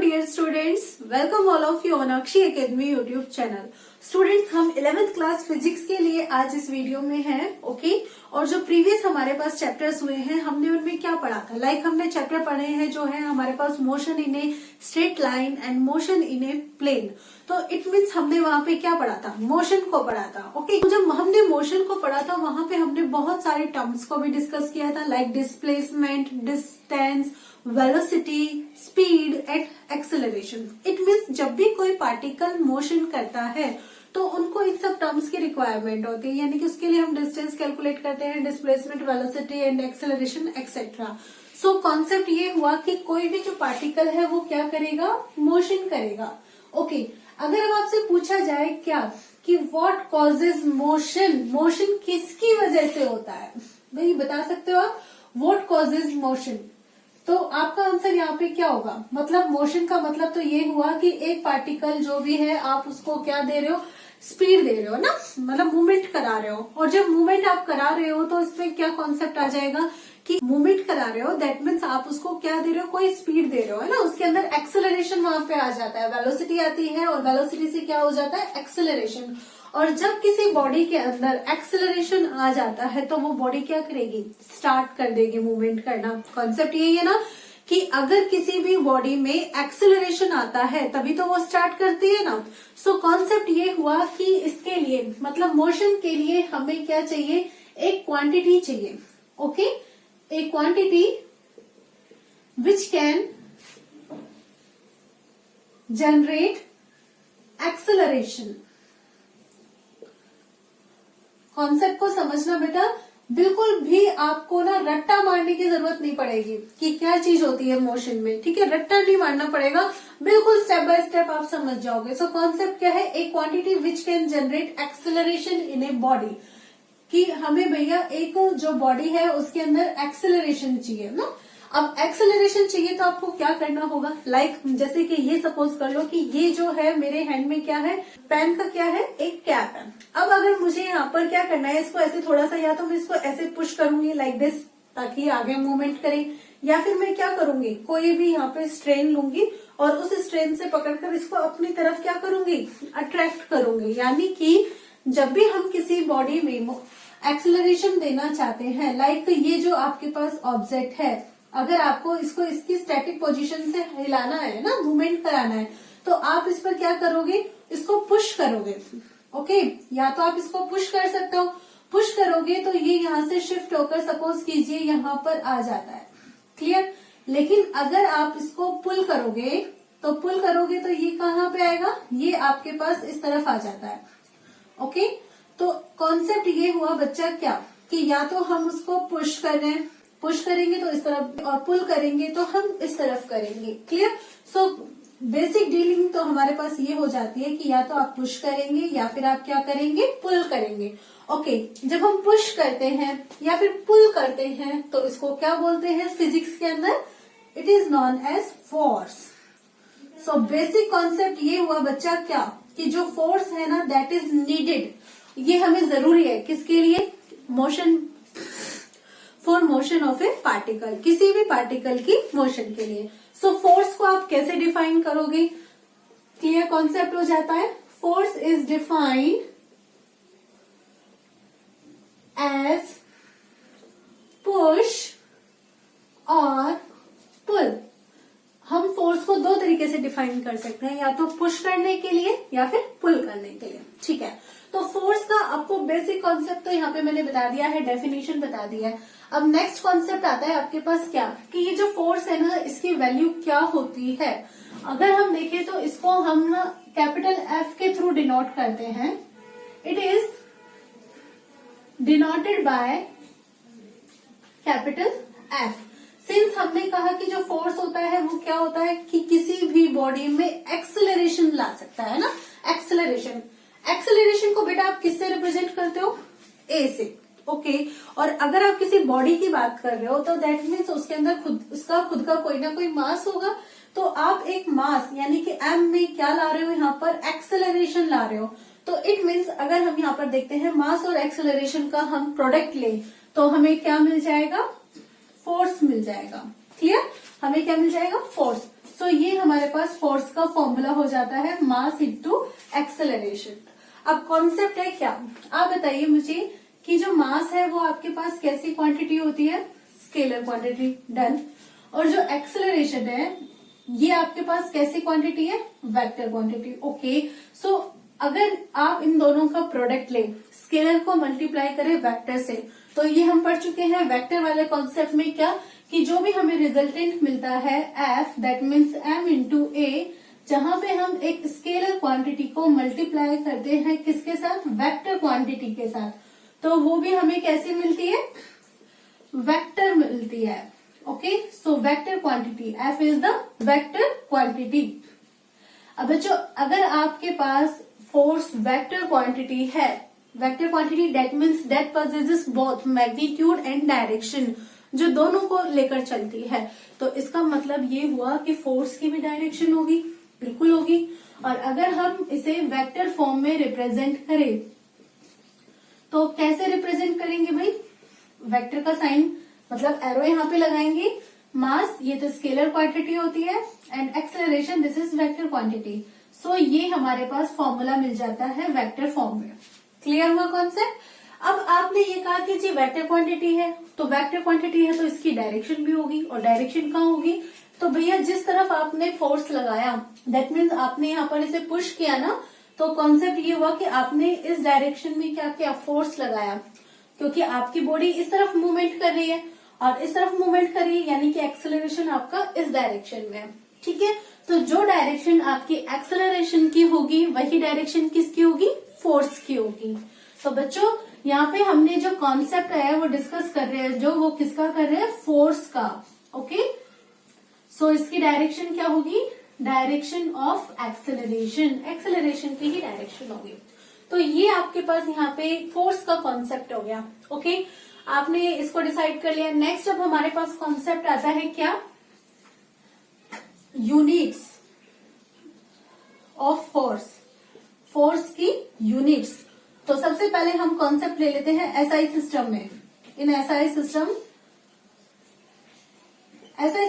dear students, welcome all of you on Akshi Academy YouTube channel. Students हम 11th class physics के लिए आज इस वीडियो में हैं, ओके। और जो प्रीवियस हमारे पास चैप्टर्स हुए हैं हमने उनमें क्या पढ़ा था, हमने चैप्टर पढ़े हैं जो है हमारे पास motion in a straight line and motion in a plane. तो इट मीन्स हमने वहां पे क्या पढ़ा था, मोशन को पढ़ा था, ओके। तो जब हमने मोशन को पढ़ा था वहां पे हमने बहुत सारे टर्म्स को भी डिस्कस किया था, like displacement, distance, velocity, speed and acceleration. It means जब भी कोई पार्टिकल मोशन करता है तो उनको इन सब टर्म्स की रिक्वायरमेंट होती है, यानी कि उसके लिए हम डिस्टेंस कैलकुलेट करते हैं, displacement, velocity and acceleration etcetera. So concept ये हुआ कि कोई भी जो पार्टिकल है वो क्या करेगा, मोशन करेगा, ओके। अगर अब आपसे पूछा जाए क्या कि व्हाट कॉजेज मोशन, मोशन किसकी वजह से होता है, भाई बता सकते हो आप, व्हाट कॉजेज मोशन। तो आपका आंसर यहाँ पे क्या होगा, मतलब मोशन का मतलब तो ये हुआ कि एक पार्टिकल जो भी है आप उसको क्या दे रहे हो, स्पीड दे रहे हो ना, मतलब मूवमेंट करा रहे हो। और जब मूवमेंट आप करा रहे हो तो इसमें क्या कॉन्सेप्ट आ जाएगा कि मूवमेंट करा रहे हो, दैट मीन्स आप उसको क्या दे रहे हो, कोई स्पीड दे रहे हो, है ना। उसके अंदर एक्सेलरेशन वहां पे आ जाता है, वेलोसिटी आती है और वेलोसिटी से क्या हो जाता है, एक्सेलरेशन। और जब किसी बॉडी के अंदर एक्सेलरेशन आ जाता है तो वो बॉडी क्या करेगी, स्टार्ट कर देगी मूवमेंट करना। कॉन्सेप्ट यही है ना कि अगर किसी भी बॉडी में एक्सेलरेशन आता है तभी तो वो स्टार्ट करती है ना। सो कॉन्सेप्ट ये हुआ कि इसके लिए मतलब मोशन के लिए हमें क्या चाहिए, एक क्वांटिटी चाहिए, okay. A quantity which can generate acceleration. Concept को समझना बेटा, बिल्कुल भी आपको ना रट्टा मारने की जरूरत नहीं पड़ेगी कि क्या चीज होती है मोशन में, ठीक है। रट्टा नहीं मारना पड़ेगा, बिल्कुल स्टेप बाय स्टेप आप समझ जाओगे। सो कॉन्सेप्ट क्या है, एक quantity which can generate acceleration in a body, कि हमें भैया एक जो बॉडी है उसके अंदर एक्सेलरेशन चाहिए ना। अब एक्सेलरेशन चाहिए तो आपको क्या करना होगा, लाइक जैसे कि ये सपोज कर लो कि ये जो है मेरे हैंड में क्या है, पेन का क्या है, एक कैप है। अब अगर मुझे यहाँ पर क्या करना है, इसको ऐसे थोड़ा सा, या तो मैं इसको ऐसे पुश करूंगी लाइक दिस ताकि आगे मूवमेंट करे, या फिर मैं क्या करूंगी, कोई भी यहाँ पे स्ट्रेन लूंगी और उस स्ट्रेन से पकड़कर इसको अपनी तरफ क्या करूंगी, अट्रैक्ट करूंगी। यानी कि जब भी हम किसी बॉडी में एक्सेलरेशन देना चाहते हैं, लाइक ये जो आपके पास ऑब्जेक्ट है, अगर आपको इसको इसकी स्टैटिक पोजीशन से हिलाना है ना, मूवमेंट कराना है, तो आप इस पर क्या करोगे, इसको पुश करोगे, ओके। या तो आप इसको पुश कर सकते हो, पुश करोगे तो ये यहाँ से शिफ्ट होकर सपोज कीजिए यहाँ पर आ जाता है, क्लियर। लेकिन अगर आप इसको पुल करोगे तो ये कहाँ पे आएगा, ये आपके पास इस तरफ आ जाता है, ओके। तो कॉन्सेप्ट ये हुआ बच्चा क्या कि या तो हम उसको पुश कर रहे हैं, पुश करेंगे तो इस तरफ, और पुल करेंगे तो हम इस तरफ करेंगे, क्लियर। सो बेसिक डीलिंग तो हमारे पास ये हो जाती है कि या तो आप पुश करेंगे या फिर आप क्या करेंगे, पुल करेंगे, ओके। जब हम पुश करते हैं या फिर पुल करते हैं तो इसको क्या बोलते हैं फिजिक्स के अंदर, it is known as force. So basic concept ये हुआ बच्चा क्या कि जो फोर्स है ना दैट इज नीडेड, ये हमें जरूरी है किसके लिए, motion, for motion of A particle, किसी भी पार्टिकल की मोशन के लिए। सो फोर्स को आप कैसे डिफाइन करोगे, क्लियर कॉन्सेप्ट हो जाता है। Force is defined as push और पुल। हम फोर्स को दो तरीके से डिफाइन कर सकते हैं, या तो पुश करने के लिए या फिर पुल करने के लिए, ठीक है। तो फोर्स का आपको बेसिक कॉन्सेप्ट तो यहाँ पे मैंने बता दिया है, डेफिनेशन बता दिया है। अब नेक्स्ट कॉन्सेप्ट आता है आपके पास क्या कि ये जो फोर्स है ना इसकी वैल्यू क्या होती है। अगर हम देखें तो इसको हम ना कैपिटल एफ के थ्रू डिनोट करते हैं, it is denoted by capital F. Since हमने कहा कि जो फोर्स होता है वो क्या होता है कि किसी भी बॉडी में एक्सेलरेशन ला सकता है ना, एक्सेलरेशन। एक्सेलरेशन को बेटा आप किससे रिप्रेजेंट करते हो, ए से, ओके। और अगर आप किसी बॉडी की बात कर रहे हो तो दैट मीन्स उसके अंदर उसका खुद का कोई ना कोई मास होगा, तो आप एक मास यानी कि एम में क्या ला रहे हो, यहाँ पर एक्सेलरेशन ला रहे हो। तो इट मीन्स अगर हम यहाँ पर देखते हैं मास और एक्सेलरेशन का हम प्रोडक्ट लें तो हमें क्या मिल जाएगा, फोर्स मिल जाएगा, क्लियर। हमें क्या मिल जाएगा, फोर्स। सो ये हमारे पास फोर्स का फॉर्मूला हो जाता है, मास इनटू एक्सेलरेशन। अब कॉन्सेप्ट है क्या, आप बताइए मुझे कि जो मास है वो आपके पास कैसी क्वांटिटी होती है, स्केलर क्वांटिटी, डन। और जो एक्सेलरेशन है ये आपके पास कैसी क्वांटिटी है, वेक्टर क्वांटिटी, ओके। सो अगर आप इन दोनों का प्रोडक्ट लें, स्केलर को मल्टीप्लाई करें वेक्टर से, तो ये हम पढ़ चुके हैं वेक्टर वाले कॉन्सेप्ट में क्या, कि जो भी हमें रिजल्टेंट मिलता है F, that means M into A, जहां पे हम एक स्केलर क्वांटिटी को मल्टीप्लाई करते हैं किसके साथ, वेक्टर क्वांटिटी के साथ, तो वो भी हमें कैसी मिलती है, वेक्टर मिलती है, okay. So vector quantity, F is the vector quantity. अब बच्चों अगर आपके पास फोर्स वेक्टर क्वांटिटी है, vector quantity that means that possesses both magnitude and direction, जो दोनों को लेकर चलती है, तो इसका मतलब ये हुआ कि फोर्स की भी डायरेक्शन होगी, बिल्कुल होगी। और अगर हम इसे वेक्टर फॉर्म में रिप्रेजेंट करें तो कैसे रिप्रेजेंट करेंगे भाई, वेक्टर का साइन मतलब एरो यहाँ पे लगाएंगे, मास ये तो स्केलर क्वांटिटी होती है and acceleration this is vector quantity. So ये हमारे पास फॉर्मूला मिल जाता है वेक्टर फॉर्म में। क्लियर हुआ कॉन्सेप्ट। अब आपने ये कहा कि जी वेक्टर क्वांटिटी है, तो वेक्टर क्वांटिटी है तो इसकी डायरेक्शन भी होगी, और डायरेक्शन कहाँ होगी, तो भैया जिस तरफ आपने फोर्स लगाया दैट मीन्स आपने यहाँ पर इसे पुश किया ना, तो कॉन्सेप्ट ये हुआ कि आपने इस डायरेक्शन में क्या किया, फोर्स लगाया, क्योंकि आपकी बॉडी इस तरफ मूवमेंट कर रही है और इस तरफ मूवमेंट कर रही है, यानी कि एक्सेलरेशन आपका इस डायरेक्शन में है, ठीक है। तो जो डायरेक्शन आपकी एक्सेलरेशन की होगी वही डायरेक्शन किसकी होगी, फोर्स की होगी। तो बच्चों यहाँ पे हमने जो कॉन्सेप्ट है वो डिस्कस कर रहे हैं, जो वो किसका कर रहे हैं, फोर्स का, ओके। सो इसकी डायरेक्शन क्या होगी, डायरेक्शन ऑफ एक्सेलरेशन, एक्सेलरेशन की ही डायरेक्शन होगी। तो ये आपके पास यहाँ पे फोर्स का कॉन्सेप्ट हो गया, ओके। आपने इसको डिसाइड कर लिया। नेक्स्ट अब हमारे पास कॉन्सेप्ट आता है क्या, यूनिट्स ऑफ फोर्स, फोर्स की यूनिट्स। तो सबसे पहले हम कॉन्सेप्ट ले लेते हैं एसआई सिस्टम में। इन एसआई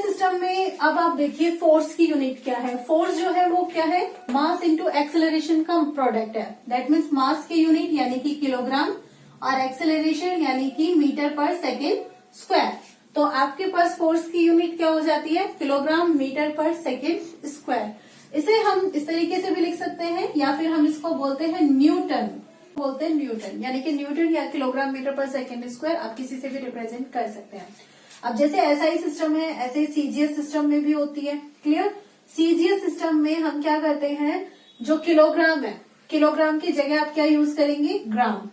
सिस्टम में अब आप देखिए फोर्स की यूनिट क्या है। फोर्स जो है वो क्या है, मास इंटू एक्सेलरेशन का प्रोडक्ट है, दैट मीन्स मास की यूनिट यानी कि किलोग्राम और एक्सेलरेशन यानी कि मीटर पर सेकेंड स्क्वायर। तो आपके पास फोर्स की यूनिट क्या हो जाती है, किलोग्राम मीटर पर सेकेंड स्क्वायर। इसे हम इस तरीके से भी लिख सकते हैं, या फिर हम इसको बोलते हैं न्यूटन, बोलते हैं न्यूटन, यानी कि न्यूटन या किलोग्राम मीटर पर सेकेंड स्क्वायर, आप किसी से भी रिप्रेजेंट कर सकते हैं। अब जैसे एसआई सिस्टम है ऐसे सीजीएस सिस्टम में भी होती है, क्लियर। सीजीएस सिस्टम में हम क्या करते हैं, जो किलोग्राम है, किलोग्राम की जगह आप क्या यूज करेंगे, ग्राम,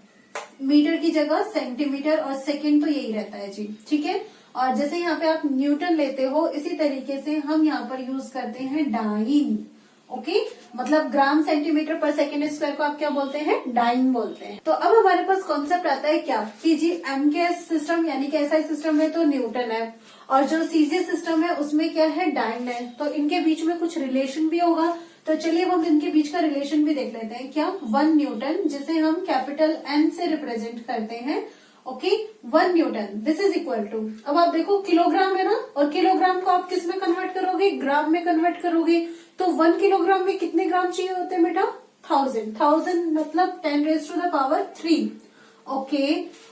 मीटर की जगह सेंटीमीटर, और सेकेंड तो यही रहता है जी, ठीक है। और जैसे यहाँ पे आप न्यूटन लेते हो, इसी तरीके से हम यहाँ पर यूज करते हैं डाइन, ओके। मतलब ग्राम सेंटीमीटर पर सेकेंड स्क्वायर को आप क्या बोलते हैं, डाइन बोलते हैं। तो अब हमारे पास कॉन्सेप्ट आता है क्या, कि जी एमकेएस सिस्टम यानी कि एसआई सिस्टम में तो न्यूटन है, और जो सीजीएस सिस्टम है उसमें क्या है, डाइन है। तो इनके बीच में कुछ रिलेशन भी होगा, तो चलिए हम इनके बीच का रिलेशन भी देख लेते हैं। क्या, 1 न्यूटन, जिसे हम कैपिटल एन से रिप्रेजेंट करते हैं, okay. 1 newton this is equal to, अब आप देखो किलोग्राम है ना, और किलोग्राम को आप किस में कन्वर्ट करोगे, ग्राम में कन्वर्ट करोगे। तो 1 किलोग्राम में कितने ग्राम चाहिए होते हैं बेटा, 1000 मतलब 10⁻³ ओके।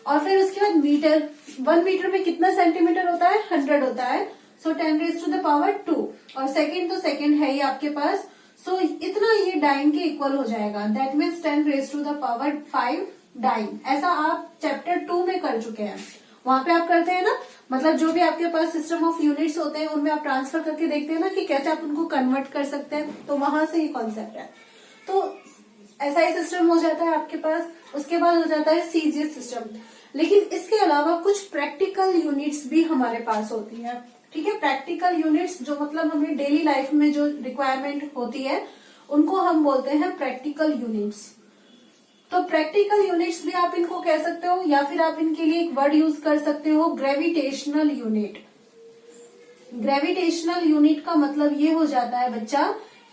और फिर उसके बाद मीटर, 1 मीटर में कितना सेंटीमीटर होता है, 100 होता है, सो 10⁻²। और सेकेंड तो सेकेंड है ही आपके पास, सो इतना ये डाइन के इक्वल हो जाएगा, दैट मीन्स 10⁻5 डाइन। ऐसा आप चैप्टर 2 में कर चुके हैं, वहां पे आप करते हैं ना, मतलब जो भी आपके पास सिस्टम ऑफ यूनिट्स होते हैं उनमें आप ट्रांसफर करके देखते हैं ना कि कैसे आप उनको कन्वर्ट कर सकते हैं, तो वहां से ये कॉन्सेप्ट है। तो एसआई सिस्टम हो जाता है आपके पास, उसके बाद हो जाता है सीजीएस सिस्टम। लेकिन इसके अलावा कुछ प्रैक्टिकल यूनिट्स भी हमारे पास होती है, ठीक है। प्रैक्टिकल यूनिट्स जो मतलब हमें डेली लाइफ में जो रिक्वायरमेंट होती है उनको हम बोलते हैं प्रैक्टिकल यूनिट्स। तो प्रैक्टिकल यूनिट्स भी आप इनको कह सकते हो, या फिर आप इनके लिए एक वर्ड यूज कर सकते हो, ग्रेविटेशनल यूनिट। ग्रेविटेशनल यूनिट का मतलब ये हो जाता है बच्चा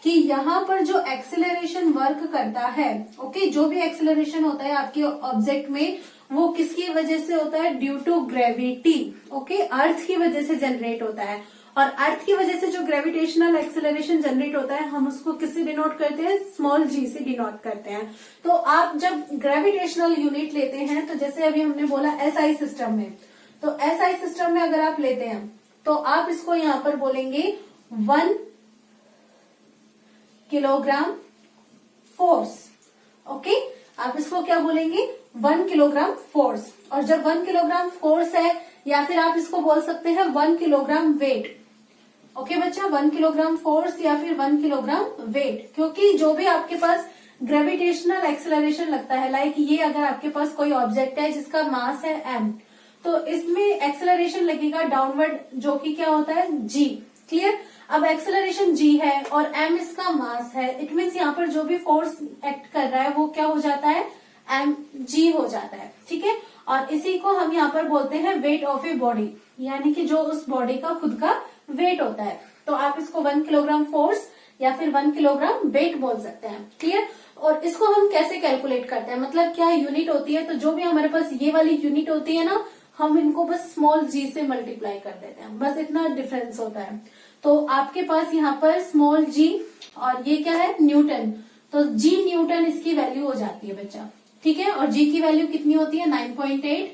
कि यहाँ पर जो एक्सेलरेशन वर्क करता है, ओके, जो भी एक्सेलरेशन होता है आपके ऑब्जेक्ट में, वो किसकी वजह से होता है, ड्यू टू ग्रेविटी, ओके, अर्थ की वजह से जनरेट होता है। और अर्थ की वजह से जो ग्रेविटेशनल एक्सेलरेशन जनरेट होता है हम उसको किससे डिनोट करते हैं, स्मॉल जी से डिनोट करते हैं। तो आप जब ग्रेविटेशनल यूनिट लेते हैं तो जैसे अभी हमने बोला एसआई सिस्टम में, तो एसआई सिस्टम में अगर आप लेते हैं तो आप इसको यहां पर बोलेंगे 1 किलोग्राम फोर्स। ओके, आप इसको क्या बोलेंगे, 1 किलोग्राम फोर्स। और जब 1 किलोग्राम फोर्स है, या फिर आप इसको बोल सकते हैं 1 किलोग्राम वेट। ओके बच्चा, 1 किलोग्राम फोर्स या फिर 1 किलोग्राम वेट, क्योंकि जो भी आपके पास ग्रेविटेशनल एक्सेलरेशन लगता है, लाइक ये अगर आपके पास कोई ऑब्जेक्ट है जिसका मास है m, तो इसमें एक्सेलरेशन लगेगा डाउनवर्ड, जो कि क्या होता है g। क्लियर। अब एक्सेलरेशन g है और m इसका मास है, इट मीन्स यहाँ पर जो भी फोर्स एक्ट कर रहा है वो क्या हो जाता है, mg हो जाता है। ठीक है, और इसी को हम यहाँ पर बोलते हैं वेट ऑफ ए बॉडी, यानी कि जो उस बॉडी का खुद का वेट होता है। तो आप इसको 1 किलोग्राम फोर्स या फिर 1 किलोग्राम वेट बोल सकते हैं। क्लियर। और इसको हम कैसे कैलकुलेट करते हैं, मतलब क्या यूनिट होती है, तो जो भी हमारे पास ये वाली यूनिट होती है ना, हम इनको बस स्मॉल जी से मल्टीप्लाई कर देते हैं, बस इतना डिफरेंस होता है। तो आपके पास यहाँ पर स्मॉल जी और ये क्या है, न्यूटन, तो जी न्यूटन इसकी वैल्यू हो जाती है बच्चा। ठीक है, और जी की वैल्यू कितनी होती है, 9.8।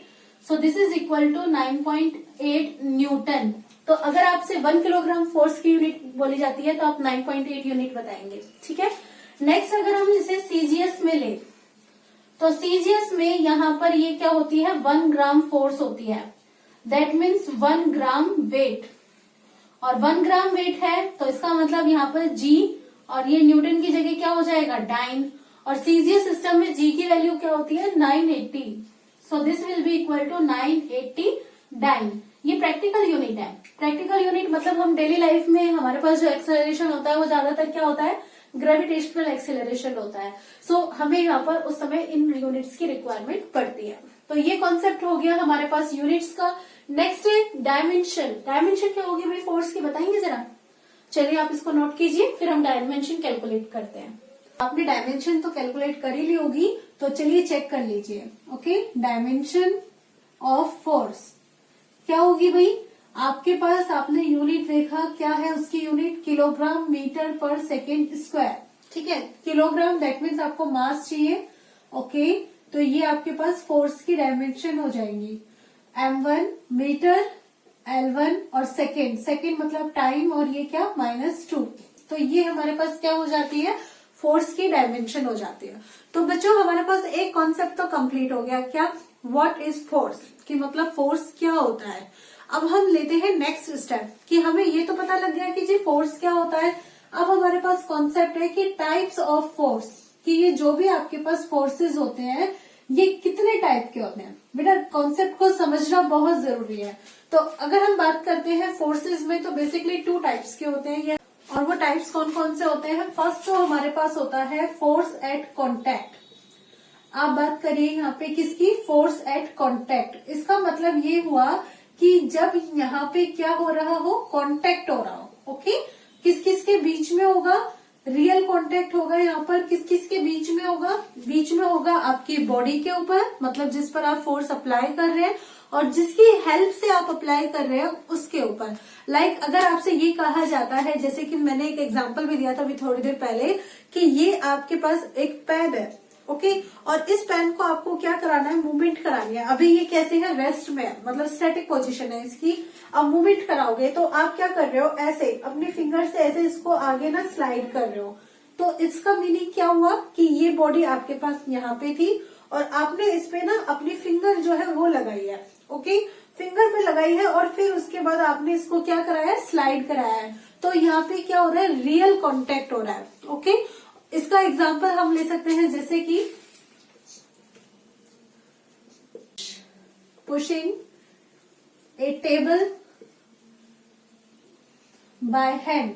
So this is equal to 9.8 newton. तो अगर आपसे 1 किलोग्राम फोर्स की यूनिट बोली जाती है तो आप 9.8 यूनिट बताएंगे। ठीक है, नेक्स्ट अगर हम इसे सीजीएस में ले, तो सीजीएस में यहाँ पर ये क्या होती है, 1 ग्राम फोर्स होती है, दैट मीन्स 1 ग्राम वेट। और 1 ग्राम वेट है तो इसका मतलब यहाँ पर जी और ये न्यूटन की जगह क्या हो जाएगा, डाइन। और सीजीएस सिस्टम में जी की वैल्यू क्या होती है, 980। So this will be equal to 980 dyne. ये प्रैक्टिकल यूनिट है। प्रैक्टिकल यूनिट मतलब हम डेली लाइफ में हमारे पास जो एक्सेलरेशन होता है वो ज्यादातर क्या होता है, ग्रेविटेशनल एक्सेलरेशन होता है। सो हमें यहाँ पर उस समय इन यूनिट्स की रिक्वायरमेंट पड़ती है। तो ये कॉन्सेप्ट हो गया हमारे पास यूनिट्स का। नेक्स्ट है डायमेंशन। डायमेंशन क्या होगी भाई फोर्स की, बताएंगे जरा। चलिए आप इसको नोट कीजिए, फिर हम डायमेंशन कैलकुलेट करते हैं। आपने डायमेंशन तो कैलकुलेट कर ही ली होगी, तो चलिए चेक कर लीजिए। ओके, डायमेंशन ऑफ फोर्स क्या होगी भाई, आपके पास आपने यूनिट देखा, क्या है उसकी यूनिट, किलोग्राम मीटर पर सेकेंड स्क्वायर। ठीक है, किलोग्राम दैट मीन्स आपको मास चाहिए। ओके, तो ये आपके पास फोर्स की डायमेंशन हो जाएंगी, m1 मीटर, L1 और सेकेंड, सेकेंड मतलब टाइम, और ये क्या -2। तो ये हमारे पास क्या हो जाती है, फोर्स की डायमेंशन हो जाती है। तो बच्चों हमारे पास एक कॉन्सेप्ट तो कंप्लीट हो गया, क्या, व्हाट इज फोर्स, कि मतलब फोर्स क्या होता है। अब हम लेते हैं नेक्स्ट स्टेप, कि हमें ये तो पता लग गया कि जी फोर्स क्या होता है। अब हमारे पास कॉन्सेप्ट है कि टाइप्स ऑफ फोर्स, कि ये जो भी आपके पास फोर्सेस होते हैं ये कितने टाइप के होते हैं। बेटा कॉन्सेप्ट को समझना बहुत जरूरी है। तो अगर हम बात करते हैं फोर्सेस में, तो बेसिकली 2 टाइप्स के होते हैं ये, और वो टाइप्स कौन कौन से होते हैं। फर्स्ट तो हमारे पास होता है फोर्स एट कॉन्टैक्ट। आप बात करिए यहाँ पे किसकी, फोर्स एट कॉन्टैक्ट। इसका मतलब ये हुआ कि जब यहाँ पे क्या हो रहा हो, कांटेक्ट हो रहा हो। ओके, किस किस के बीच में होगा, रियल कांटेक्ट होगा। यहाँ पर किस किस के बीच में होगा, बीच में होगा आपकी बॉडी के ऊपर, मतलब जिस पर आप फोर्स अप्लाई कर रहे हैं, और जिसकी हेल्प से आप अप्लाई कर रहे हैं उसके ऊपर। लाइक अगर आपसे ये कहा जाता है, जैसे कि मैंने एक एग्जांपल भी दिया था अभी थोड़ी देर पहले, कि ये आपके पास एक पेन है। ओके, और इस पेन को आपको क्या कराना है, मूवमेंट करानी है। अभी ये कैसे है, रेस्ट में है, मतलब स्टैटिक पोजीशन है इसकी। अब मूवमेंट कराओगे तो आप क्या कर रहे हो, ऐसे अपने फिंगर से ऐसे इसको आगे ना स्लाइड कर रहे हो। तो इसका मीनिंग क्या हुआ कि ये बॉडी आपके पास यहाँ पे थी और आपने इस पे ना अपनी फिंगर जो है वो लगाई है। ओके, फिंगर पे लगाई है और फिर उसके बाद आपने इसको क्या कराया है, स्लाइड कराया है। तो यहाँ पे क्या हो रहा है, रियल कॉन्टेक्ट हो रहा है। ओके, इसका एग्जाम्पल हम ले सकते हैं जैसे कि pushing A table by hand.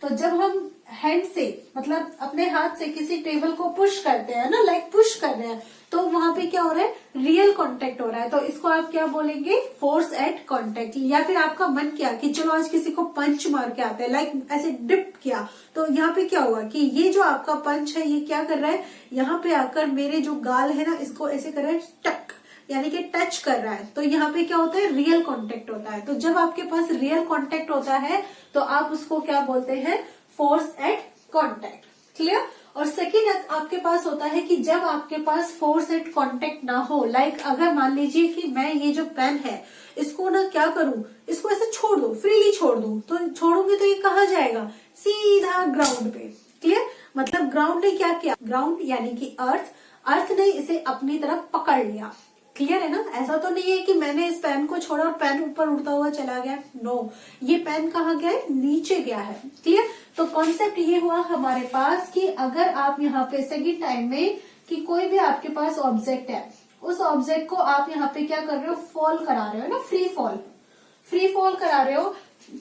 तो जब हम हैंड से मतलब अपने हाथ से किसी टेबल को पुश करते हैं ना, लाइक पुश कर रहे हैं, तो वहां पे क्या हो रहा है, रियल कांटेक्ट हो रहा है। तो इसको आप क्या बोलेंगे, फोर्स एट कांटेक्ट। या फिर आपका मन किया कि चलो आज किसी को पंच मार के आते हैं, लाइक ऐसे डिप किया, तो यहाँ पे क्या हुआ कि ये जो आपका पंच है ये क्या कर रहा है, यहाँ पे आकर मेरे जो गाल है ना इसको ऐसे कर रहा है टक, यानी कि टच कर रहा है, तो यहाँ पे क्या होता है, रियल कांटेक्ट होता है। तो जब आपके पास रियल कांटेक्ट होता है तो आप उसको क्या बोलते हैं, फोर्स एट कांटेक्ट। क्लियर। और सेकेंड आपके पास होता है कि जब आपके पास फोर्स एट कांटेक्ट ना हो, लाइक अगर मान लीजिए कि मैं ये जो पेन है इसको ना क्या करूं, इसको ऐसे छोड़ दूं, फ्रीली छोड़ दूं, तो छोड़ूंगी तो ये कहाँ जाएगा, सीधा ग्राउंड पे। क्लियर। मतलब ग्राउंड ने क्या किया, ग्राउंड यानी कि अर्थ ने इसे अपनी तरफ पकड़ लिया। क्लियर है ना। ऐसा तो नहीं है कि मैंने इस पेन को छोड़ा और पेन ऊपर उड़ता हुआ चला गया, नो, ये पेन कहाँ गया है, नीचे गया है। क्लियर। तो कॉन्सेप्ट ये हुआ हमारे पास कि अगर आप यहाँ पे सेकंड टाइम में कि कोई भी आपके पास ऑब्जेक्ट है, उस ऑब्जेक्ट को आप यहाँ पे क्या कर रहे हो, फॉल करा रहे हो ना, फ्री फॉल करा रहे हो,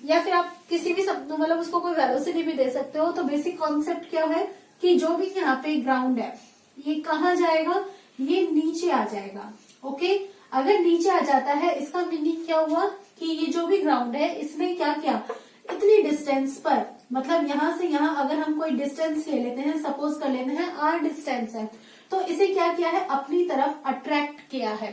या फिर आप किसी भी मतलब उसको कोई वेलोसिटी भी दे सकते हो। तो बेसिक कॉन्सेप्ट क्या है कि जो भी यहाँ पे ग्राउंड है ये कहाँ जाएगा, ये नीचे आ जाएगा। ओके। अगर नीचे आ जाता है इसका मीनिंग क्या हुआ कि ये जो भी ग्राउंड है इसने क्या किया, इतनी डिस्टेंस पर, मतलब यहाँ से यहाँ अगर हम कोई डिस्टेंस ले लेते हैं, सपोज कर लेते हैं r डिस्टेंस है, तो इसे क्या किया है, अपनी तरफ अट्रैक्ट किया है।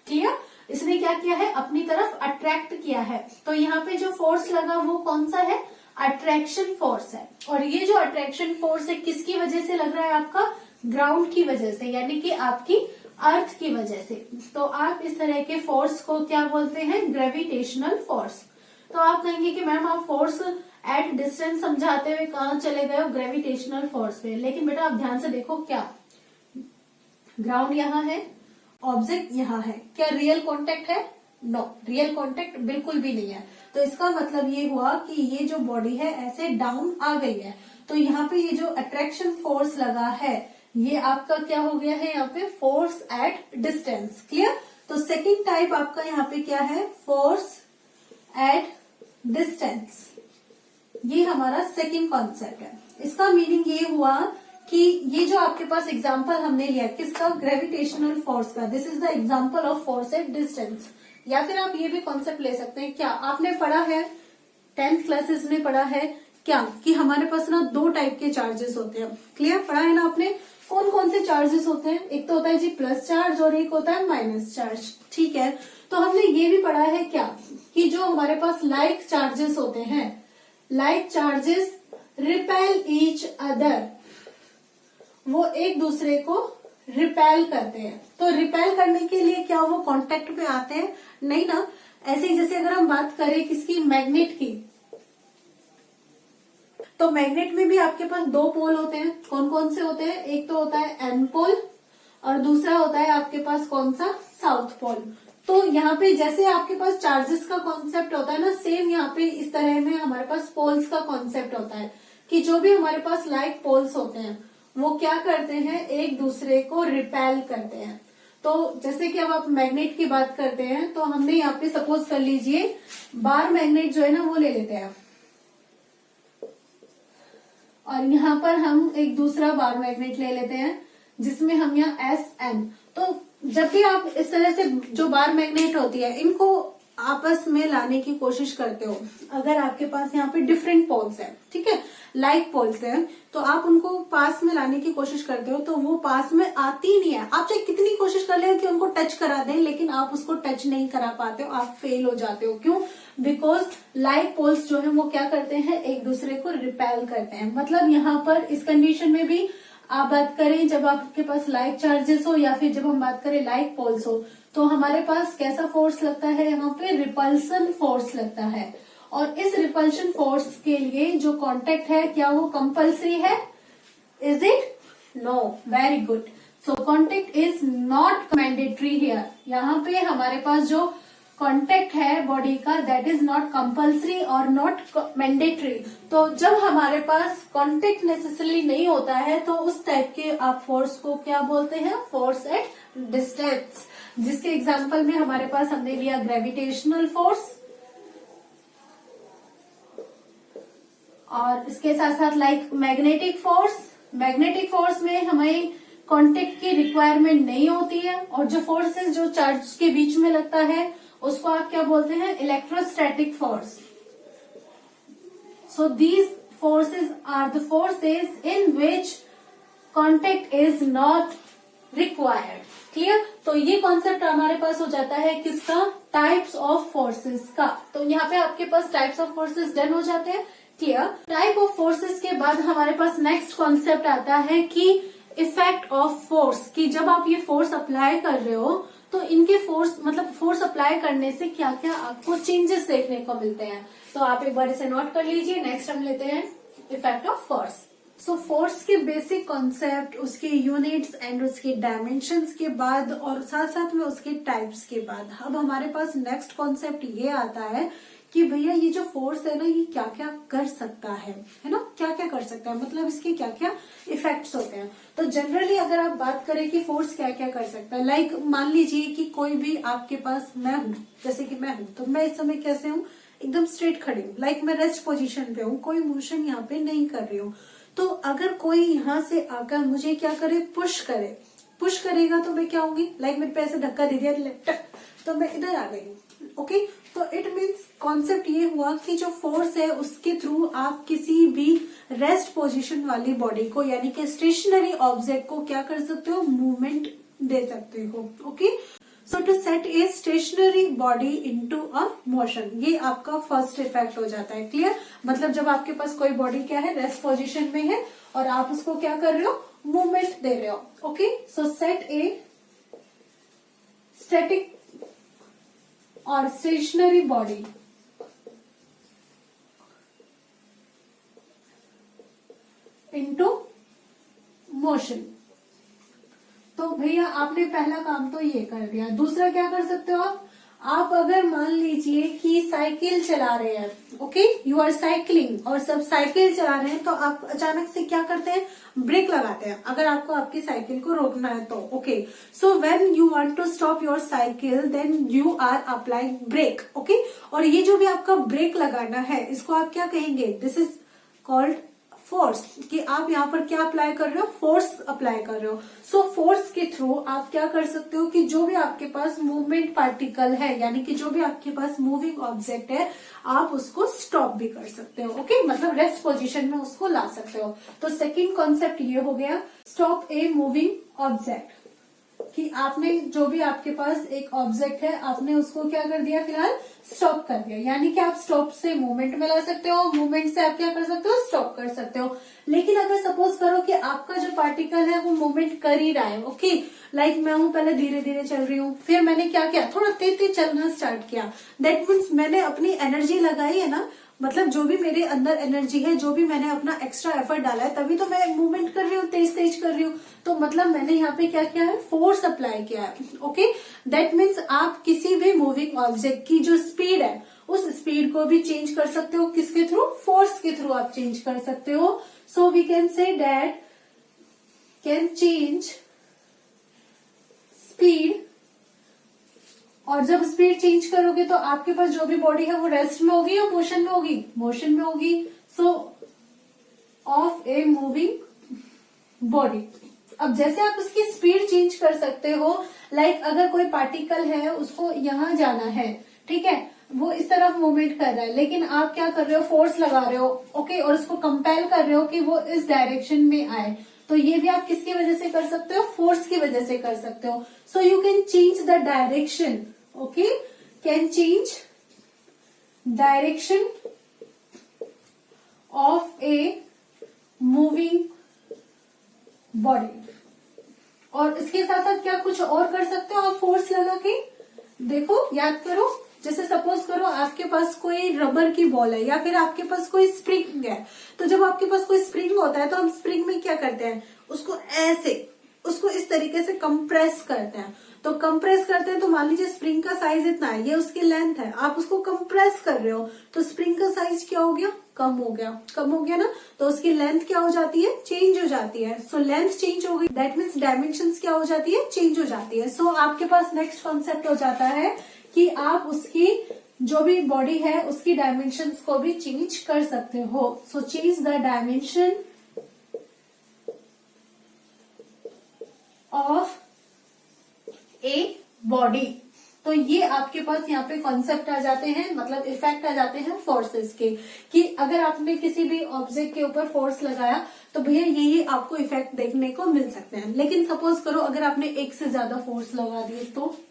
क्लियर। इसने क्या किया है, अपनी तरफ अट्रैक्ट किया है। तो यहाँ पे जो फोर्स लगा वो कौन सा है, अट्रैक्शन फोर्स है। और ये जो अट्रैक्शन फोर्स है किसकी वजह से लग रहा है, आपका ग्राउंड की वजह से, यानी कि आपकी अर्थ की वजह से। तो आप इस तरह के फोर्स को क्या बोलते हैं, ग्रेविटेशनल फोर्स। तो आप कहेंगे कि मैम आप फोर्स एट डिस्टेंस समझाते हुए कहाँ चले गए हो, ग्रेविटेशनल फोर्स पे। लेकिन बेटा आप ध्यान से देखो, क्या ग्राउंड यहाँ है, ऑब्जेक्ट यहाँ है, क्या रियल कांटेक्ट है, नो, रियल कांटेक्ट बिल्कुल भी नहीं है। तो इसका मतलब ये हुआ कि ये जो बॉडी है ऐसे डाउन आ गई है, तो यहाँ पे ये जो अट्रैक्शन फोर्स लगा है ये आपका क्या हो गया है, यहाँ पे फोर्स एट डिस्टेंस। क्लियर। तो सेकंड टाइप आपका यहाँ पे क्या है, फोर्स एट डिस्टेंस। ये हमारा सेकंड कॉन्सेप्ट है। इसका मीनिंग ये हुआ कि ये जो आपके पास एग्जांपल हमने लिया किसका, ग्रेविटेशनल फोर्स का, this is the example of force at distance. या फिर आप ये भी कॉन्सेप्ट ले सकते हैं, क्या आपने पढ़ा है 10th क्लासेस में पढ़ा है क्या, कि हमारे पास ना दो टाइप के चार्जेस होते हैं। क्लियर, पढ़ा है ना आपने, कौन कौन से चार्जेस होते हैं, एक तो होता है जी प्लस चार्ज और एक होता है माइनस चार्ज। ठीक है। तो हमने ये भी पढ़ा है क्या, कि जो हमारे पास लाइक चार्जेस होते हैं, like charges repel each other, वो एक दूसरे को रिपेल करते हैं। तो रिपेल करने के लिए क्या वो कांटेक्ट में आते हैं, नहीं ना। ऐसे ही जैसे अगर हम बात करें किसकी, मैग्नेट की, तो मैग्नेट में भी आपके पास दो पोल होते हैं। कौन कौन से होते हैं, एक तो होता है एन पोल और दूसरा होता है आपके पास कौन सा, साउथ पोल। तो यहाँ पे जैसे आपके पास चार्जेस का कॉन्सेप्ट होता है ना, सेम यहाँ पे इस तरह में हमारे पास पोल्स का कॉन्सेप्ट होता है कि जो भी हमारे पास लाइक पोल्स होते हैं वो क्या करते हैं, एक दूसरे को रिपेल करते हैं। तो जैसे कि अब आप मैग्नेट की बात करते हैं, तो हमने यहाँ पे सपोज कर लीजिए बार मैग्नेट जो है ना वो ले लेते हैं, और यहाँ पर हम एक दूसरा बार मैग्नेट ले लेते हैं जिसमें हम यहाँ SN। तो जब भी आप इस तरह से जो बार मैग्नेट होती है इनको आपस में लाने की कोशिश करते हो, अगर आपके पास यहाँ पे डिफरेंट पोल्स है, ठीक है, लाइक पोल्स है, तो आप उनको पास में लाने की कोशिश करते हो तो वो पास में आती नहीं है। आप चाहे कितनी कोशिश कर ले कि उनको टच करा दें, लेकिन आप उसको टच नहीं करा पाते हो, आप फेल हो जाते हो। क्यों? बिकॉज लाइक पोल्स जो है वो क्या करते हैं, एक दूसरे को रिपेल करते हैं। मतलब यहाँ पर इस कंडीशन में भी आप बात करें जब आपके पास लाइक चार्जेस हो या फिर जब हम बात करें लाइक पोल्स हो, तो हमारे पास कैसा फोर्स लगता है, यहाँ पे रिपल्सन फोर्स लगता है। और इस रिपल्शन फोर्स के लिए जो कांटेक्ट है क्या वो कंपल्सरी है, is it? No, very good. So contact is not mandatory here. यहाँ पे हमारे पास जो कांटेक्ट है बॉडी का दैट इज नॉट कंपल्सरी और नॉट मैंडेटरी। तो जब हमारे पास कांटेक्ट नेसेसरी नहीं होता है तो उस टाइप के आप फोर्स को क्या बोलते हैं, फोर्स एट डिस्टेंस। जिसके एग्जांपल में हमारे पास हमने लिया ग्रेविटेशनल फोर्स, और इसके साथ साथ like magnetic force. Magnetic force में हमें कांटेक्ट की रिक्वायरमेंट नहीं होती है, और जो फोर्सेस जो चार्ज के बीच में लगता है उसको आप क्या बोलते हैं, electrostatic force. So these forces are the forces in which contact is not required. Clear. तो ये कॉन्सेप्ट हमारे पास हो जाता है किसका, टाइप्स ऑफ फोर्सेस का। तो यहाँ पे आपके पास टाइप्स ऑफ फोर्सेस डन हो जाते हैं, क्लियर। टाइप ऑफ फोर्सेस के बाद हमारे पास नेक्स्ट कॉन्सेप्ट आता है कि इफेक्ट ऑफ फोर्स, कि जब आप ये फोर्स अप्लाई कर रहे हो तो इनके फोर्स मतलब फोर्स अप्लाई करने से क्या क्या आपको चेंजेस देखने को मिलते हैं। तो आप एक बार इसे नोट कर लीजिए। नेक्स्ट हम लेते हैं effect of force. So force के बेसिक कॉन्सेप्ट, उसके यूनिट्स एंड उसके डायमेंशंस के बाद और साथ साथ में उसके टाइप्स के बाद अब हमारे पास नेक्स्ट कॉन्सेप्ट ये आता है कि भैया ये जो फोर्स है ना ये क्या क्या कर सकता है ना, क्या क्या कर सकता है, मतलब इसके क्या क्या इफेक्ट्स होते हैं। तो जनरली अगर आप बात करें कि फोर्स क्या क्या कर सकता है, लाइक मान लीजिए कि कोई भी आपके पास, मैं हूं, जैसे कि मैं हूं, तो मैं इस समय कैसे हूं, एकदम स्ट्रेट खड़ी हूं, लाइक मैं रेस्ट पोजीशन पे हूं, कोई मोशन यहाँ पे नहीं कर रही हूँ। तो अगर कोई यहाँ से आकर मुझे क्या करे, पुश करे, पुश करेगा तो मैं क्या होंगी, लाइक मेरे पे ऐसे धक्का दे दिया टक, तो मैं इधर आ गई हूँ। ओके, तो इट मीन्स कॉन्सेप्ट ये हुआ कि जो फोर्स है उसके थ्रू आप किसी भी रेस्ट पोजीशन वाली बॉडी को यानी कि स्टेशनरी ऑब्जेक्ट को क्या कर सकते हो, मूवमेंट दे सकते हो। Okay, so to set a stationary body into a motion, ये आपका फर्स्ट इफेक्ट हो जाता है, क्लियर। मतलब जब आपके पास कोई बॉडी क्या है, रेस्ट पोजीशन में है और आप उसको क्या कर रहे हो, मूवमेंट दे रहे हो। Okay, so set a static और स्टेशनरी बॉडी इनटू मोशन। तो भैया आपने पहला काम तो ये कर दिया। दूसरा क्या कर सकते हो आप अगर मान लीजिए कि साइकिल चला रहे हैं, ओके, यू आर साइकिलिंग, और सब साइकिल चला रहे हैं तो आप अचानक से क्या करते हैं, ब्रेक लगाते हैं अगर आपको आपकी साइकिल को रोकना है तो। Okay, so when you want to stop your cycle then you are applying brake. Okay, और ये जो भी आपका ब्रेक लगाना है इसको आप क्या कहेंगे, दिस इज कॉल्ड फोर्स, कि आप यहाँ पर क्या अप्लाई कर रहे हो, फोर्स अप्लाई कर रहे हो। सो फोर्स के थ्रू आप क्या कर सकते हो कि जो भी आपके पास मूवमेंट पार्टिकल है यानी कि जो भी आपके पास मूविंग ऑब्जेक्ट है आप उसको स्टॉप भी कर सकते हो। ओके, मतलब रेस्ट पोजीशन में उसको ला सकते हो। तो सेकंड कॉन्सेप्ट ये हो गया, स्टॉप ए मूविंग ऑब्जेक्ट, कि आपने जो भी आपके पास एक ऑब्जेक्ट है आपने उसको क्या कर दिया, फिलहाल स्टॉप कर दिया। यानी कि आप स्टॉप से मूवमेंट में ला सकते हो, मूवमेंट से आप क्या कर सकते हो, स्टॉप कर सकते हो। लेकिन अगर सपोज करो कि आपका जो पार्टिकल है वो मूवमेंट कर ही रहा है, ओके, लाइक मैं हूं पहले धीरे धीरे चल रही हूँ, फिर मैंने क्या किया, थोड़ा तेज तेज चलना स्टार्ट किया, दैट मीन्स मैंने अपनी एनर्जी लगाई है ना, मतलब जो भी मेरे अंदर एनर्जी है, जो भी मैंने अपना एक्स्ट्रा एफर्ट डाला है, तभी तो मैं मूवमेंट कर रही हूँ, तेज तेज कर रही हूँ। तो मतलब मैंने यहाँ पे क्या किया है, फोर्स अप्लाई किया है। ओके, दैट मीन्स आप किसी भी मूविंग ऑब्जेक्ट की जो स्पीड है उस स्पीड को भी चेंज कर सकते हो, किसके थ्रू, फोर्स के थ्रू आप चेंज कर सकते हो। So we can say that can change speed, और जब स्पीड चेंज करोगे तो आपके पास जो भी बॉडी है वो रेस्ट में होगी या मोशन में होगी, मोशन में होगी। सो ऑफ ए मूविंग बॉडी, अब जैसे आप उसकी स्पीड चेंज कर सकते हो, लाइक अगर कोई पार्टिकल है उसको यहां जाना है, ठीक है, वो इस तरफ मूवमेंट कर रहा है, लेकिन आप क्या कर रहे हो, फोर्स लगा रहे हो, ओके, और उसको कंपेल कर रहे हो कि वो इस डायरेक्शन में आए। तो ये भी आप किसकी वजह से कर सकते हो, फोर्स की वजह से कर सकते हो। So you can change the direction, okay, can change direction of a moving body। और इसके साथ साथ क्या कुछ और कर सकते हो आप फोर्स लगा के, देखो याद करो, जैसे सपोज करो आपके पास कोई रबर की बॉल है या फिर आपके पास कोई स्प्रिंग है, तो जब आपके पास कोई स्प्रिंग होता है तो हम स्प्रिंग में क्या करते हैं, उसको ऐसे, उसको इस तरीके से कंप्रेस करते हैं। तो कंप्रेस करते हैं तो मान लीजिए स्प्रिंग का साइज इतना है, ये उसकी लेंथ है, आप उसको कंप्रेस कर रहे हो तो स्प्रिंग का साइज क्या हो गया, कम हो गया, कम हो गया ना, तो उसकी लेंथ क्या हो जाती है, चेंज हो जाती है। सो लेंथ चेंज हो गई, दैट मीन्स डायमेंशंस क्या हो जाती है, चेंज हो जाती है। सो आपके पास नेक्स्ट कॉन्सेप्ट हो जाता है कि आप उसकी जो भी बॉडी है उसकी डायमेंशंस को भी चेंज कर सकते हो। So change the dimension of a body, तो ये आपके पास यहाँ पे कॉन्सेप्ट आ जाते हैं, मतलब इफेक्ट आ जाते हैं फोर्सेस के, कि अगर आपने किसी भी ऑब्जेक्ट के ऊपर फोर्स लगाया तो भैया ये आपको इफेक्ट देखने को मिल सकते हैं। लेकिन सपोज करो अगर आपने एक से ज्यादा फोर्स लगा दिए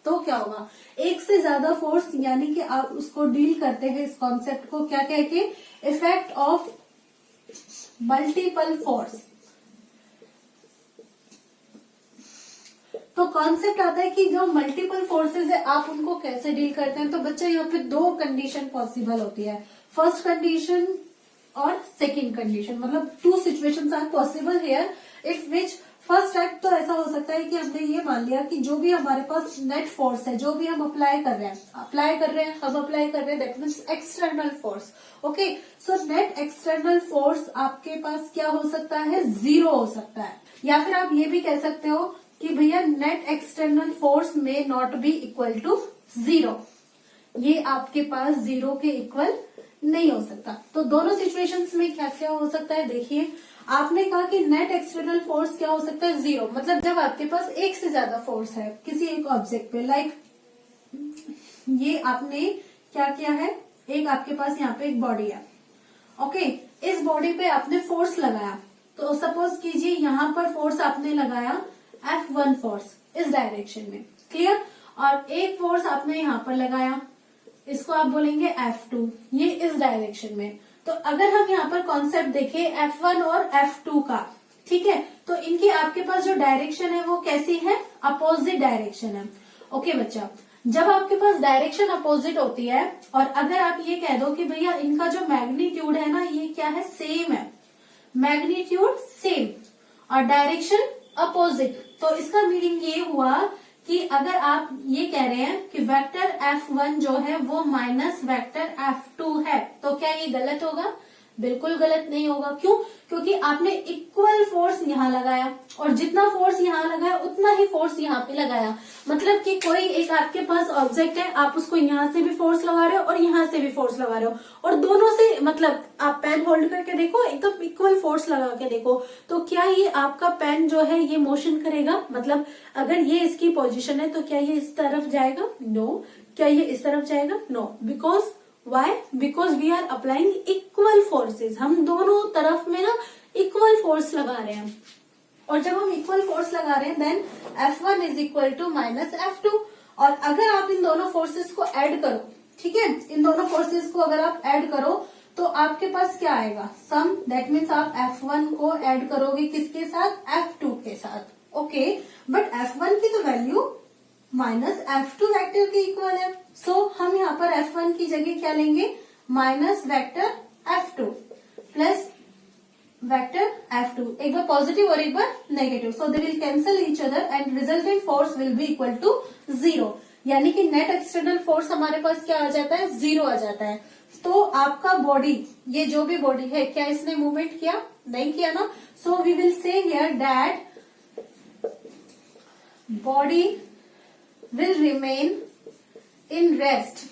तो क्या होगा? एक से ज्यादा फोर्स यानी कि आप उसको डील करते हैं इस कॉन्सेप्ट को क्या कह के? Effect of multiple force. तो कॉन्सेप्ट आता है कि जो मल्टीपल फोर्सेस है आप उनको कैसे डील करते हैं। तो बच्चा यहाँ पे दो कंडीशन पॉसिबल होती है, फर्स्ट कंडीशन और सेकंड कंडीशन, मतलब two situations are possible here if which first act तो ऐसा हो सकता है कि हमने ये मान लिया कि जो भी हमारे पास नेट फोर्स है, जो भी हम अप्लाई कर रहे हैं that means external force. Okay, so net external force आपके पास क्या हो सकता है? 0 हो सकता है। या फिर आप ये भी कह सकते हो कि भैया नेट एक्सटर्नल फोर्स में नॉट बी इक्वल टू 0, ये आपके पास 0 के इक्वल नहीं हो सकता। तो दोनों सिचुएशंस में क्या क्या हो सकता है? देखिए, आपने कहा कि नेट एक्सटर्नल फोर्स क्या हो सकता है? 0, मतलब जब आपके पास एक से ज्यादा फोर्स है किसी एक ऑब्जेक्ट पे, लाइक ये आपने क्या किया है, एक आपके पास यहाँ पे एक बॉडी है, ओके, इस बॉडी पे आपने फोर्स लगाया। तो सपोज कीजिए यहाँ पर फोर्स आपने लगाया F1 फोर्स इस डायरेक्शन में, क्लियर, और एक फोर्स आपने यहाँ पर लगाया, इसको आप बोलेंगे F2, ये इस डायरेक्शन में। तो अगर हम यहाँ पर कॉन्सेप्ट देखें F1 और F2 का, ठीक है, तो इनकी आपके पास जो डायरेक्शन है वो कैसी है? अपोजिट डायरेक्शन है। ओके बच्चा, जब आपके पास डायरेक्शन अपोजिट होती है और अगर आप ये कह दो कि भैया इनका जो मैग्नीट्यूड है ना ये क्या है? सेम है, मैग्नीट्यूड सेम और डायरेक्शन अपोजिट, तो इसका मीनिंग ये हुआ कि अगर आप ये कह रहे हैं कि वेक्टर F1 जो है वो माइनस वेक्टर F2 है, तो क्या ये गलत होगा? बिल्कुल गलत नहीं होगा। क्यों? क्योंकि आपने इक्वल फोर्स यहाँ लगाया और जितना फोर्स यहाँ लगाया उतना ही फोर्स यहाँ पे लगाया। मतलब कि कोई एक आपके पास ऑब्जेक्ट है, आप उसको यहाँ से भी फोर्स लगा रहे हो और यहाँ से भी फोर्स लगा रहे हो, और दोनों से मतलब आप पेन होल्ड करके देखो, एकदम इक्वल फोर्स लगा के देखो, तो क्या ये आपका पेन जो है ये मोशन करेगा? मतलब अगर ये इसकी पोजिशन है तो क्या ये इस तरफ जाएगा? नो। क्या ये इस तरफ जाएगा? No. Because why? Because we are applying equal forces, हम दोनों तरफ में ना इक्वल फोर्स लगा रहे हैं, और जब हम इक्वल फोर्स लगा रहे हैं then F1 is equal to minus F2। और अगर आप इन दोनों फोर्सेस को ऐड करो, ठीक है, इन दोनों फोर्सेस को अगर आप ऐड करो तो आपके पास क्या आएगा? सम, दैट मीन्स आप F1 को ऐड करोगे किसके साथ? F2 के साथ। ओके, बट F1 की तो वैल्यू माइनस F2 वेक्टर के इक्वल है, सो हम यहाँ पर F1 की जगह क्या लेंगे? Minus vector F2 plus vector F2, एक बार पॉजिटिव और एक बार negative, so they will cancel each other and resultant force will be equal to 0, यानी कि नेट एक्सटर्नल फोर्स हमारे पास क्या आ जाता है? 0 आ जाता है। तो आपका बॉडी, ये जो भी बॉडी है, क्या इसने मूवमेंट किया? नहीं किया ना। So we will say here that body will remain in rest.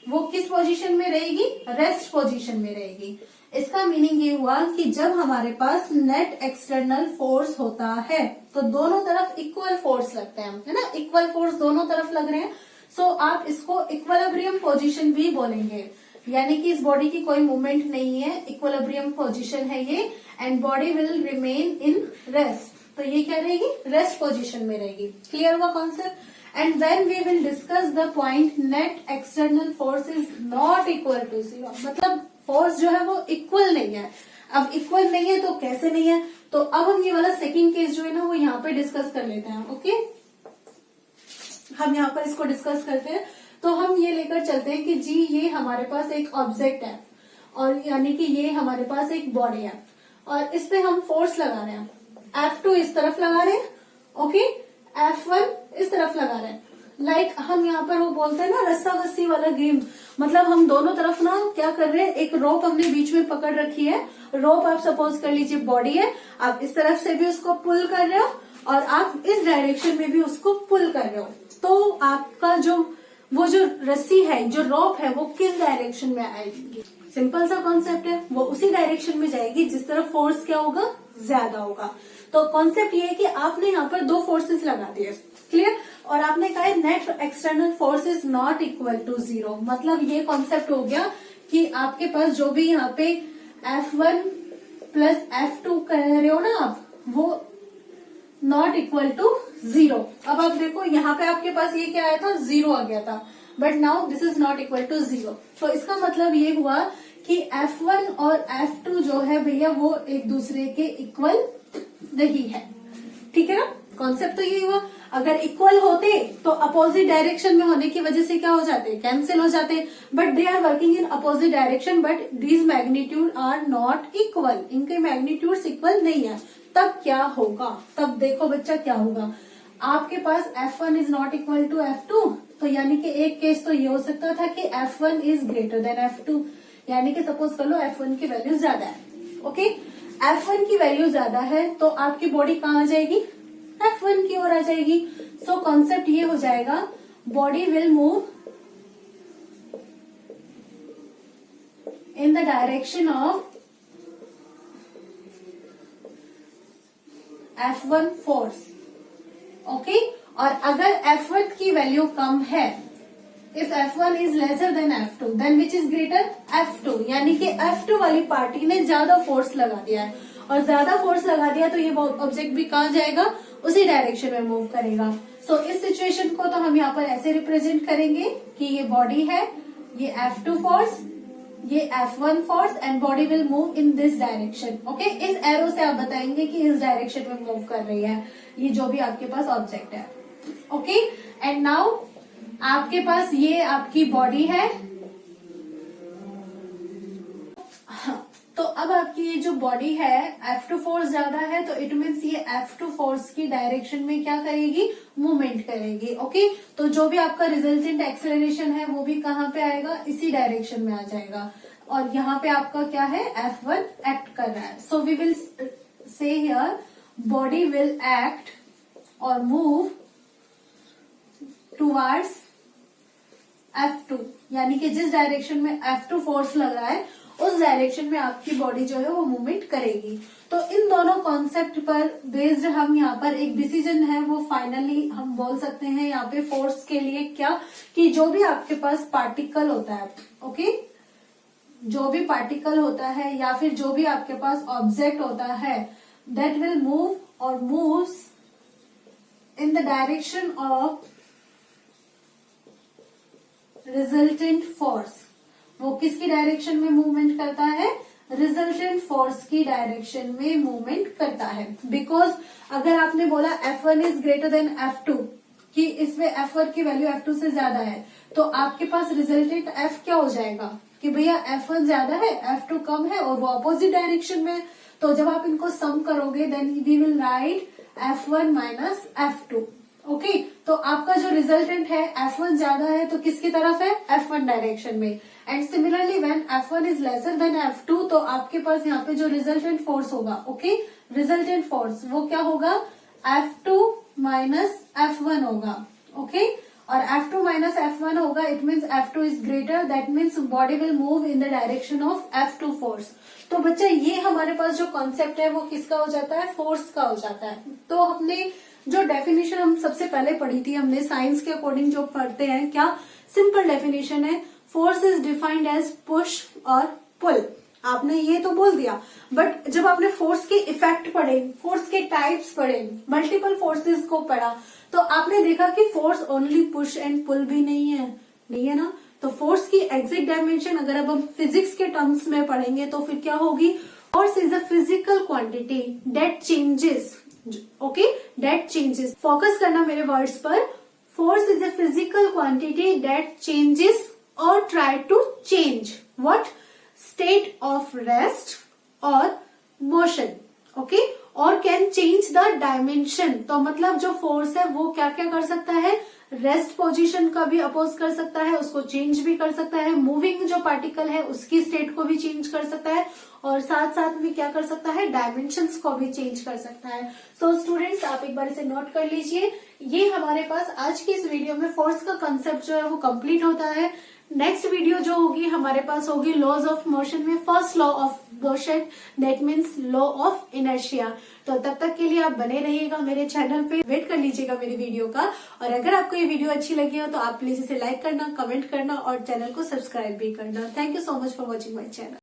वो किस पोजीशन में रहेगी? रेस्ट पोजीशन में रहेगी। इसका मीनिंग ये हुआ कि जब हमारे पास नेट एक्सटर्नल फोर्स होता है तो दोनों तरफ इक्वल फोर्स लगते हैं, है ना, इक्वल फोर्स दोनों तरफ लग रहे हैं, सो आप इसको इक्विलिब्रियम पोजीशन भी बोलेंगे, यानी कि इस बॉडी की कोई मूवमेंट नहीं है, इक्विलिब्रियम पोजीशन है ये, and body will remain in rest. तो ये क्या रहेगी? रेस्ट पोजीशन में रहेगी। क्लियर हुआ concept? And when we will discuss the point net external force is not equal to 0, मतलब फोर्स जो है वो इक्वल नहीं है। अब इक्वल नहीं है तो कैसे नहीं है? तो अब हम ये वाला सेकंड केस जो है ना वो यहाँ पे डिस्कस कर लेते हैं। ओके, हम यहाँ पर इसको डिस्कस करते हैं। तो हम ये लेकर चलते हैं कि जी ये हमारे पास एक ऑब्जेक्ट है और यानी कि ये हमारे पास एक बॉडी है और इस पे हम फोर्स लगा रहे हैं। F2 इस तरफ लगा रहे हैं, ओके, F1 इस तरफ लगा रहे हैं। लाइक हम यहाँ पर वो बोलते हैं ना रस्साकस्सी वाला गेम, मतलब हम दोनों तरफ ना क्या कर रहे हैं, एक रोप हमने बीच में पकड़ रखी है। रोप आप सपोज कर लीजिए बॉडी है, आप इस तरफ से भी उसको पुल कर रहे हो और आप इस डायरेक्शन में भी उसको पुल कर रहे हो, तो आपका जो वो जो रस्सी है, जो रोप है, वो किस डायरेक्शन में आएगी? सिंपल सा कॉन्सेप्ट है, वो उसी डायरेक्शन में जाएगी जिस तरफ फोर्स क्या होगा? ज्यादा होगा। तो कॉन्सेप्ट ये है कि आपने यहाँ पर दो फोर्सेस लगा दिए, क्लियर, और आपने कहा net external force is not equal to 0। मतलब ये कॉन्सेप्ट हो गया कि आपके पास जो भी यहाँ पे F1 प्लस F2 कह रहे हो ना आप, वो नॉट इक्वल टू 0। अब आप देखो यहाँ पे आपके पास ये क्या आया था, 0 आ गया था, but now this is not equal to 0। तो इसका मतलब ये हुआ कि F1 और F2 जो है भैया वो एक दूसरे के इक्वल नहीं है, ठीक है ना। कॉन्सेप्ट तो ये हुआ, अगर इक्वल होते तो अपोजिट डायरेक्शन में होने की वजह से क्या हो जाते, कैंसिल हो जाते, but they are working in opposite direction, but these magnitude are not equal, इनके मैग्नीट्यूड्स इक्वल नहीं है। तब क्या होगा, तब देखो बच्चा क्या होगा, आपके पास F1 is not equal to F2, तो यानी कि एक केस तो ये हो सकता था कि F1 is greater than F2, यानी कि सपोज कर लो F1 की वैल्यू ज्यादा है, ओके, F1 की वैल्यू ज्यादा है तो आपकी बॉडी कहाँ आ जाएगी, F1 की ओर आ जाएगी। सो कॉन्सेप्ट ये हो जाएगा, body will move in the direction of F1 force, okay. और अगर F1 की वैल्यू कम है, if F1 is lesser than F2 then which is greater, F2, यानी कि F2 वाली पार्टी ने ज्यादा फोर्स लगा दिया है, और ज्यादा फोर्स लगा दिया तो ये ऑब्जेक्ट भी कहाँ जाएगा, उसी डायरेक्शन में मूव करेगा। सो इस सिचुएशन को तो हम यहाँ पर ऐसे रिप्रेजेंट करेंगे कि ये बॉडी है, ये F2 फोर्स, ये F1 force, and body will move in this direction, okay. इस एरो से आप बताएंगे कि इस डायरेक्शन में मूव कर रही है ये जो भी आपके पास ऑब्जेक्ट है, ओके। एंड नाउ आपके पास ये आपकी बॉडी है, तो अब आपकी ये जो बॉडी है F2 फोर्स ज्यादा है, तो इट मीन्स ये F2 फोर्स की डायरेक्शन में क्या करेगी, मूवमेंट करेगी, ओके। तो जो भी आपका रिजल्टेंट एक्सेलरेशन है वो भी कहाँ पे आएगा, इसी डायरेक्शन में आ जाएगा, और यहाँ पे आपका क्या है, F1 एक्ट कर रहा है। So we will say here body will act और मूव टुवर्ड्स F2, यानी कि जिस डायरेक्शन में F2 फोर्स लग रहा है उस डायरेक्शन में आपकी बॉडी जो है वो मूवमेंट करेगी। तो इन दोनों कॉन्सेप्ट पर बेस्ड हम यहाँ पर एक डिसीजन है वो फाइनली हम बोल सकते हैं यहाँ पे फोर्स के लिए क्या, कि जो भी आपके पास पार्टिकल होता है, ओके, जो भी पार्टिकल होता है या फिर जो भी आपके पास ऑब्जेक्ट होता है, दैट विल मूव और moves in the direction of resultant force, वो किसकी डायरेक्शन में मूवमेंट करता है, रिजल्टेंट फोर्स की डायरेक्शन में मूवमेंट करता है। बिकॉज अगर आपने बोला F1 is greater than F2, कि इसमें F1 की वैल्यू F2 से ज्यादा है, तो आपके पास रिजल्टेंट F क्या हो जाएगा कि भैया F1 ज्यादा है, F2 कम है, और वो अपोजिट डायरेक्शन में। तो जब आप इनको सम करोगे then we will write F1 minus F2, okay. तो आपका जो रिजल्टेंट है F1 ज्यादा है तो किसकी तरफ है, F1 डायरेक्शन में। And similarly when F1 is lesser than F2, तो आपके पास यहाँ पे जो रिजल्टेंट फोर्स होगा, ओके, रिजल्टेंट फोर्स वो क्या होगा, F2 माइनस F1 होगा, ओके। और F2 माइनस F1 होगा, it means F2 is greater, that means body will move in the direction of F2 force. तो बच्चा ये हमारे पास जो कॉन्सेप्ट है वो किसका हो जाता है, फोर्स का हो जाता है। तो हमने जो डेफिनेशन हम सबसे पहले पढ़ी थी, हमने साइंस के अकॉर्डिंग जो पढ़ते हैं, क्या सिंपल डेफिनेशन है, force is defined as push और पुल। आपने ये तो बोल दिया, बट जब आपने फोर्स के इफेक्ट पढ़े, फोर्स के टाइप्स पढ़े, मल्टीपल फोर्सेस को पढ़ा, तो आपने देखा कि force only push and pull भी नहीं है ना। तो फोर्स की एग्जैक्ट डायमेंशन अगर अब हम फिजिक्स के टर्म्स में पढ़ेंगे तो फिर क्या होगी, force is a physical quantity that changes, okay, that changes. Focus करना मेरे वर्ड्स पर, force is a physical quantity that changes or try to change what state of rest or motion, okay, or can change the dimension। तो मतलब जो force है वो क्या क्या कर सकता है, रेस्ट पोजीशन का भी अपोज कर सकता है, उसको चेंज भी कर सकता है, मूविंग जो पार्टिकल है उसकी स्टेट को भी चेंज कर सकता है, और साथ साथ में क्या कर सकता है, डायमेंशंस को भी चेंज कर सकता है। सो स्टूडेंट्स आप एक बार इसे नोट कर लीजिए। ये हमारे पास आज की इस वीडियो में फोर्स का कंसेप्ट जो है वो कंप्लीट होता है। नेक्स्ट वीडियो जो होगी हमारे पास होगी लॉज ऑफ मोशन में first law of motion, that means law of inertia. तो तब तक के लिए आप बने रहिएगा मेरे चैनल पे, वेट कर लीजिएगा मेरी वीडियो का। और अगर आपको ये वीडियो अच्छी लगी हो तो आप प्लीज इसे लाइक करना, कमेंट करना और चैनल को सब्सक्राइब भी करना। Thank you so much for watching my channel.